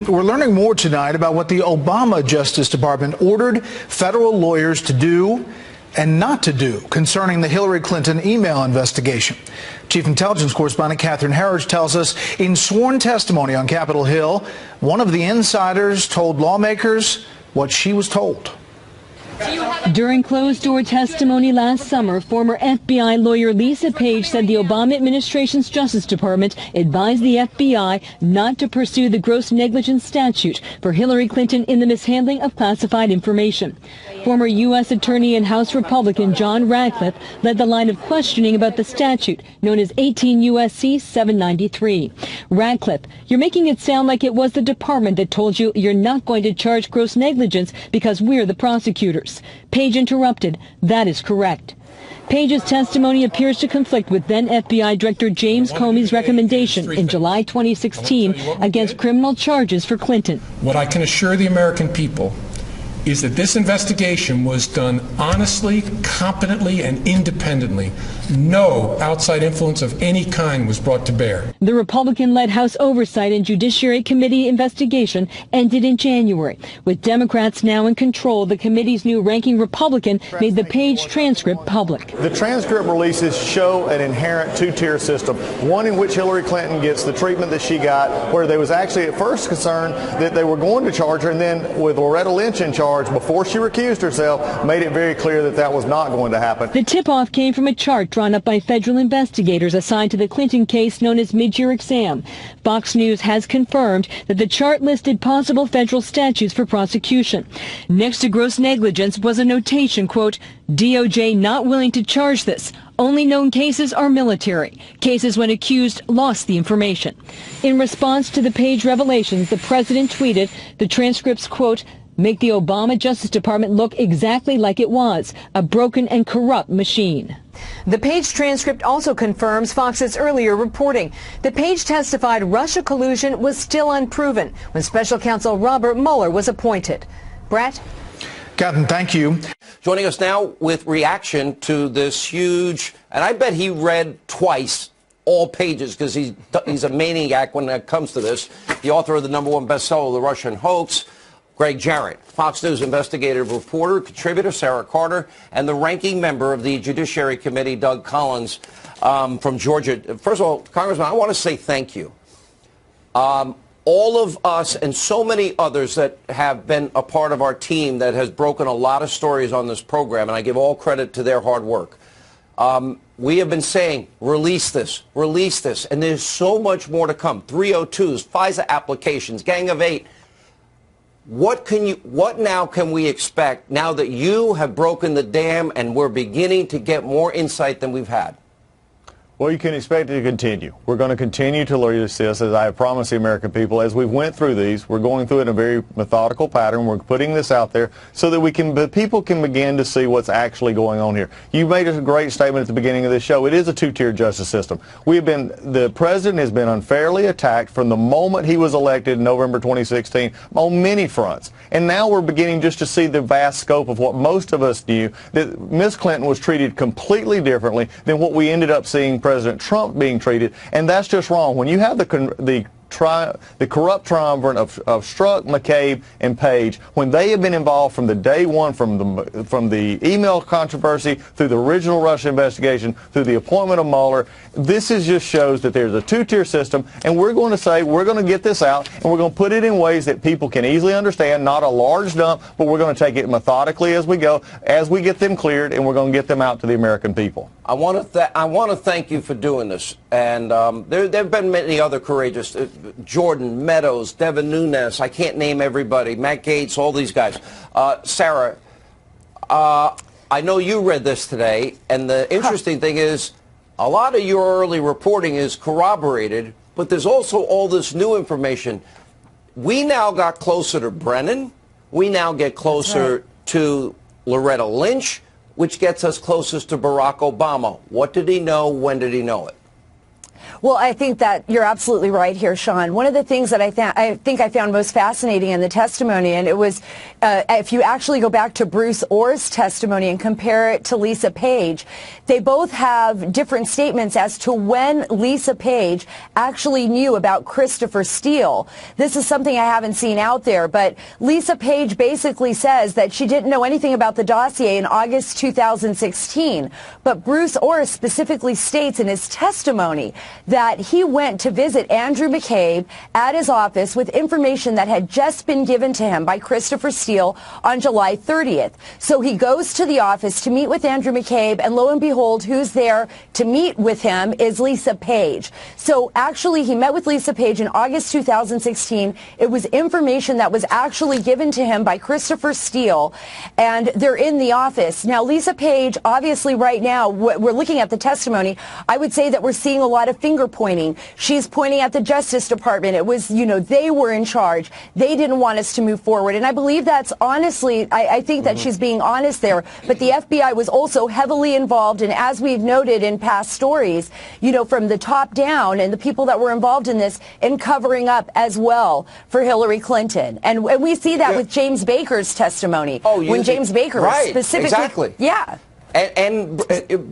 We're learning more tonight about what the Obama Justice Department ordered federal lawyers to do and not to do concerning the Hillary Clinton email investigation. Chief Intelligence Correspondent Catherine Herridge tells us in sworn testimony on Capitol Hill, one of the insiders told lawmakers what she was told. During closed-door testimony last summer, former FBI lawyer Lisa Page said the Obama administration's Justice Department advised the FBI not to pursue the gross negligence statute for Hillary Clinton in the mishandling of classified information. Former U.S. Attorney and House Republican John Radcliffe led the line of questioning about the statute, known as 18 U.S.C. 793. Radcliffe, you're making it sound like it was the department that told you you're not going to charge gross negligence because we're the prosecutors. Page interrupted. That is correct. Page's testimony appears to conflict with then FBI Director James Comey's recommendation in July 2016 against criminal charges for Clinton. What I can assure the American people is that this investigation was done honestly, competently, and independently. No outside influence of any kind was brought to bear. The Republican-led House Oversight and Judiciary Committee investigation ended in January. With Democrats now in control, the committee's new ranking Republican made the Page transcript public. The transcript releases show an inherent two-tier system, one in which Hillary Clinton gets the treatment that she got, where there was actually at first concern that they were going to charge her, and then with Loretta Lynch in charge, before she recused herself, made it very clear that that was not going to happen. The tip-off came from a chart drawn up by federal investigators assigned to the Clinton case known as mid-year exam. Fox News has confirmed that the chart listed possible federal statutes for prosecution. Next to gross negligence was a notation, quote, DOJ not willing to charge this. Only known cases are military. Cases when accused lost the information. In response to the Page revelations, the president tweeted the transcripts, quote, make the Obama Justice Department look exactly like it was, a broken and corrupt machine. The Page transcript also confirms Fox's earlier reporting. The Page testified Russia collusion was still unproven when Special Counsel Robert Mueller was appointed. Brett? Captain, thank you. Joining us now with reaction to this huge, and I bet he read twice all pages because he's a maniac when it comes to this, the author of the #1 bestseller, The Russian Hoax, Greg Jarrett, Fox News investigative reporter, contributor Sarah Carter, and the ranking member of the Judiciary Committee, Doug Collins, from Georgia. First of all, Congressman, I want to say thank you. All of us and so many others that have been a part of our team that has broken a lot of stories on this program, and I give all credit to their hard work. We have been saying, release this, and there's so much more to come. 302s, FISA applications, Gang of 8. What now can we expect now that you have broken the dam and we're beginning to get more insight than we've had? Well, you can expect it to continue. We're going to continue to release this, as I have promised the American people. As we went through these, we're going through it in a very methodical pattern. We're putting this out there so that people can begin to see what's actually going on here. You made a great statement at the beginning of this show. It is a two-tier justice system. The president has been unfairly attacked from the moment he was elected in November 2016 on many fronts. And now we're beginning just to see the vast scope of what most of us knew, that Ms. Clinton was treated completely differently than what we ended up seeing President Trump being treated, and that's just wrong. When you have the corrupt triumvirate of Strzok, McCabe, and Page, when they have been involved from the day one, from the email controversy through the original Russia investigation, through the appointment of Mueller, this just shows that there's a two-tier system, and we're going to say we're going to get this out, and we're going to put it in ways that people can easily understand, not a large dump, but we're going to take it methodically as we go, as we get them cleared, and we're going to get them out to the American people. I want to thank you for doing this, and there have been many other courageous, Jordan, Meadows, Devin Nunes, I can't name everybody, Matt Gaetz, all these guys. Sarah, I know you read this today, and the interesting thing is a lot of your early reporting is corroborated, but there's also all this new information. We now got closer to Brennan. We now get closer to Loretta Lynch, which gets us closest to Barack Obama. What did he know? When did he know it? Well, I think that you're absolutely right here, Sean. One of the things that I think I found most fascinating in the testimony, and it was, if you actually go back to Bruce Orr's testimony and compare it to Lisa Page, they both have different statements as to when Lisa Page actually knew about Christopher Steele. This is something I haven't seen out there, but Lisa Page basically says that she didn't know anything about the dossier in August 2016. But Bruce Orr specifically states in his testimony that he went to visit Andrew McCabe at his office with information that had just been given to him by Christopher Steele on July 30th. So he goes to the office to meet with Andrew McCabe, and lo and behold, who's there to meet with him is Lisa Page. So actually, he met with Lisa Page in August 2016. It was information that was actually given to him by Christopher Steele, and they're in the office. Now, Lisa Page, obviously right now, we're looking at the testimony, I would say that we're seeing a lot of finger pointing. She's pointing at the Justice Department. It was, you know, they were in charge. They didn't want us to move forward. And I believe that's honestly, I think that she's being honest there. But the FBI was also heavily involved. And as we've noted in past stories, you know, from the top down and the people that were involved in this in covering up as well for Hillary Clinton. And we see that with James Baker's testimony. Oh, when James Baker was specifically. Exactly. Yeah. And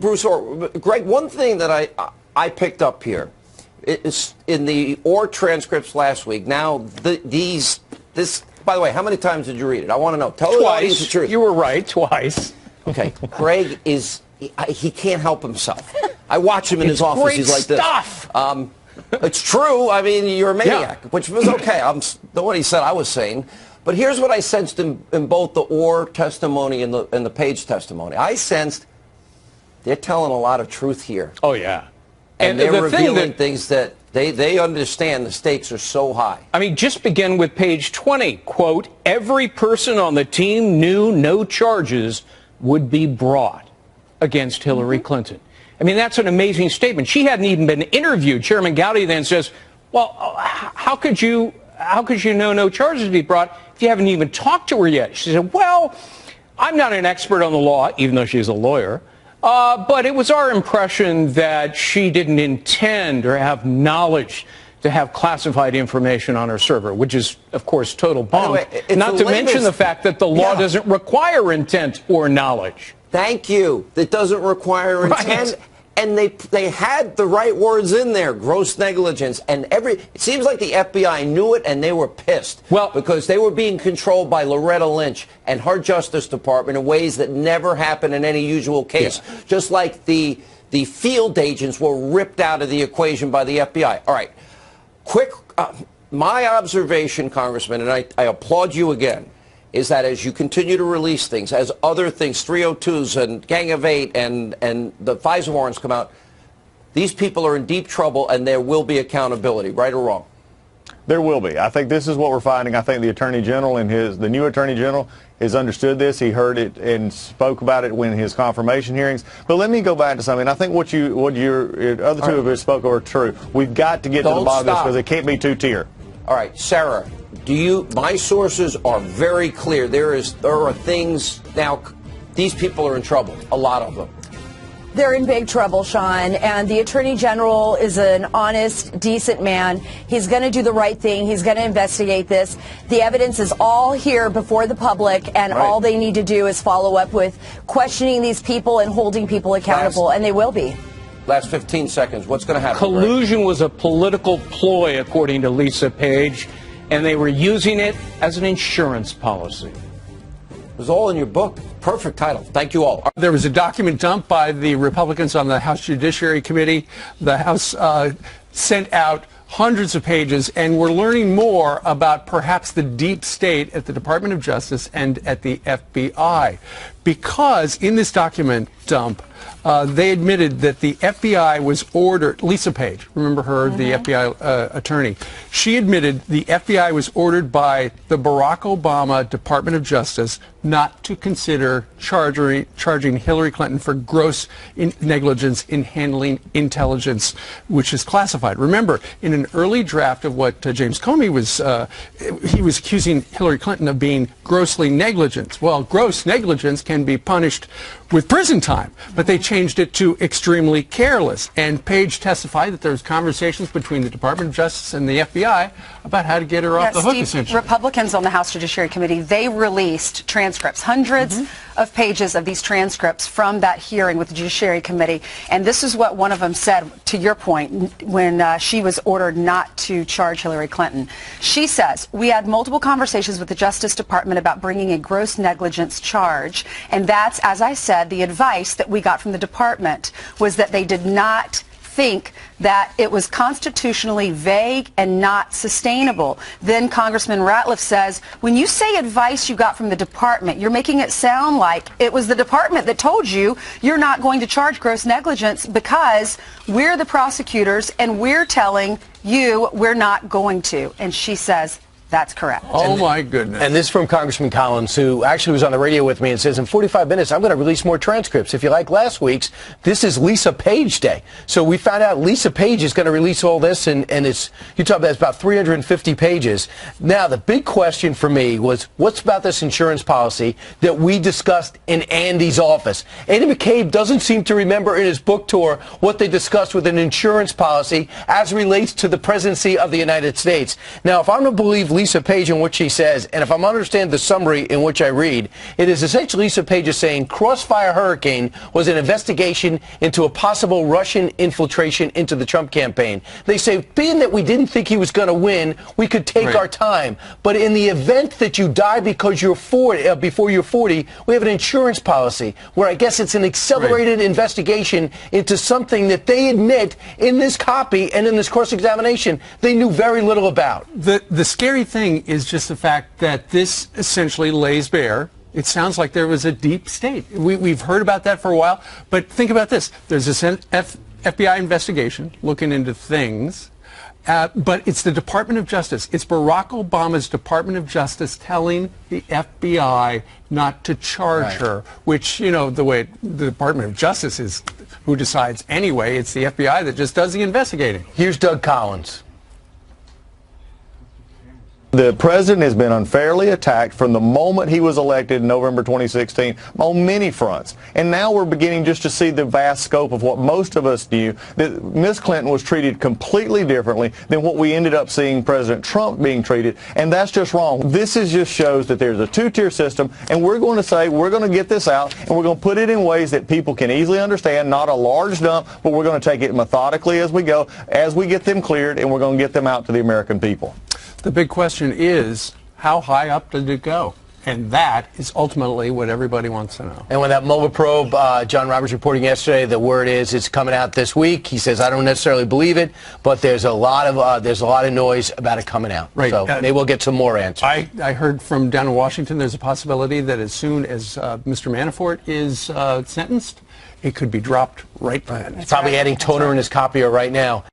Bruce Orr, Greg, one thing that I picked up here is in the Orr transcripts last week. Now, this, by the way, how many times did you read it? I want to know. Tell the audience the truth. You were right, twice. Okay. Greg he can't help himself. I watch him in his office. He's like this. Stuff. It's true. I mean, you're a maniac, which was okay. The what he said I was saying. But here's what I sensed in both the Orr testimony and the Page testimony. I sensed they're telling a lot of truth here. Oh, yeah. And they're revealing things that they understand the stakes are so high. I mean, just begin with page 20. Quote, every person on the team knew no charges would be brought against Hillary Clinton. I mean, that's an amazing statement. She hadn't even been interviewed. Chairman Gowdy then says, well, how could you know no charges would be brought if you haven't even talked to her yet? She said, well, I'm not an expert on the law, even though she's a lawyer. But it was our impression that she didn't intend or have knowledge to have classified information on her server, which is, of course, total bunk. Not to mention the fact that the law doesn't require intent or knowledge. Thank you. It doesn't require intent. Right. And they had the right words in there, gross negligence, and it seems like the FBI knew it and they were pissed. Well, because they were being controlled by Loretta Lynch and her Justice Department in ways that never happen in any usual case. Yeah. Just like the field agents were ripped out of the equation by the FBI. All right, quick, my observation, Congressman, and I applaud you again, is that as you continue to release things, as other things, 302s and Gang of Eight and the FISA warrants come out, these people are in deep trouble and there will be accountability, right or wrong? There will be. I think this is what we're finding. I think the Attorney General and the new Attorney General has understood this. He heard it and spoke about it when his confirmation hearings. But let me go back to something. I think what your other two of us spoke are true. We've got to get to the bottom of this because it can't be two-tier. All right, Sarah. My sources are very clear. There are things now. These people are in trouble. A lot of them. They're in big trouble, Sean, and the Attorney General is an honest, decent man. He's going to do the right thing. He's going to investigate this. The evidence is all here before the public, and all they need to do is follow up with questioning these people and holding people accountable, and they will be. Last 15 seconds. What's going to happen? Collusion was a political ploy, according to Lisa Page, and they were using it as an insurance policy. It was all in your book. Perfect title. Thank you all. There was a document dumped by the Republicans on the House Judiciary Committee. The House sent out hundreds of pages, and we're learning more about perhaps the deep state at the Department of Justice and at the FBI. Because in this document dump, they admitted that the FBI was ordered, Lisa Page, remember her, the FBI attorney, she admitted the FBI was ordered by the Barack Obama Department of Justice not to consider charging Hillary Clinton for gross negligence in handling intelligence, which is classified. Remember, in an early draft of what James Comey was, he was accusing Hillary Clinton of being grossly negligent. Well, gross negligence can can be punished with prison time. But they changed it to extremely careless. And Page testified that there was conversations between the Department of Justice and the FBI about how to get her off the hook, Steve, essentially. Republicans on the House Judiciary Committee, they released transcripts, hundreds of pages of these transcripts from that hearing with the Judiciary Committee. And this is what one of them said, to your point, when she was ordered not to charge Hillary Clinton. She says, "We had multiple conversations with the Justice Department about bringing a gross negligence charge. And that's, as I said, the advice that we got from the department was that they did not think that it was constitutionally vague and not sustainable." Then Congressman Ratliff says, when you say advice you got from the department, you're making it sound like it was the department that told you you're not going to charge gross negligence because we're the prosecutors and we're telling you we're not going to. And she says, that's correct. Oh, my goodness. And this is from Congressman Collins, who actually was on the radio with me and says, in 45 minutes, I'm going to release more transcripts. If you like last week's, this is Lisa Page Day. So we found out Lisa Page is going to release all this, and it's, you talk about, it's about 350 pages. Now, the big question for me was, what's about this insurance policy that we discussed in Andy's office? Andy McCabe doesn't seem to remember in his book tour what they discussed with an insurance policy as relates to the presidency of the United States. Now, if I'm to believe Lisa Page in what she says, and if I'm to understand the summary in which I read, it is essentially Lisa Page is saying Crossfire Hurricane was an investigation into a possible Russian infiltration into the Trump campaign. They say, being that we didn't think he was going to win, we could take our time. But in the event that you die because you're 40, before you're 40, we have an insurance policy where I guess it's an accelerated investigation into something that they admit in this copy and in this cross-examination they knew very little about. The scary thing is just the fact that this essentially lays bare, it sounds like there was a deep state. We've heard about that for a while, but think about this. There's this FBI investigation looking into things, but it's the Department of Justice. It's Barack Obama's Department of Justice telling the FBI not to charge her, which, you know, the way the Department of Justice is who decides anyway. It's the FBI that just does the investigating. Here's Doug Collins. The president has been unfairly attacked from the moment he was elected in November 2016 on many fronts. And now we're beginning just to see the vast scope of what most of us knew, that Ms. Clinton was treated completely differently than what we ended up seeing President Trump being treated. And that's just wrong. This just shows that there's a two-tier system, and we're going to say we're going to get this out, and we're going to put it in ways that people can easily understand, not a large dump, but we're going to take it methodically as we go, as we get them cleared, and we're going to get them out to the American people. The big question is, how high up did it go? And that is ultimately what everybody wants to know. And when that Mueller probe, John Roberts reporting yesterday, the word is it's coming out this week. He says, I don't necessarily believe it, but there's a lot of noise about it coming out. Right. So maybe we'll get some more answers. I heard from down in Washington there's a possibility that as soon as Mr. Manafort is sentenced, it could be dropped right then. He's probably adding toner in his copier right now.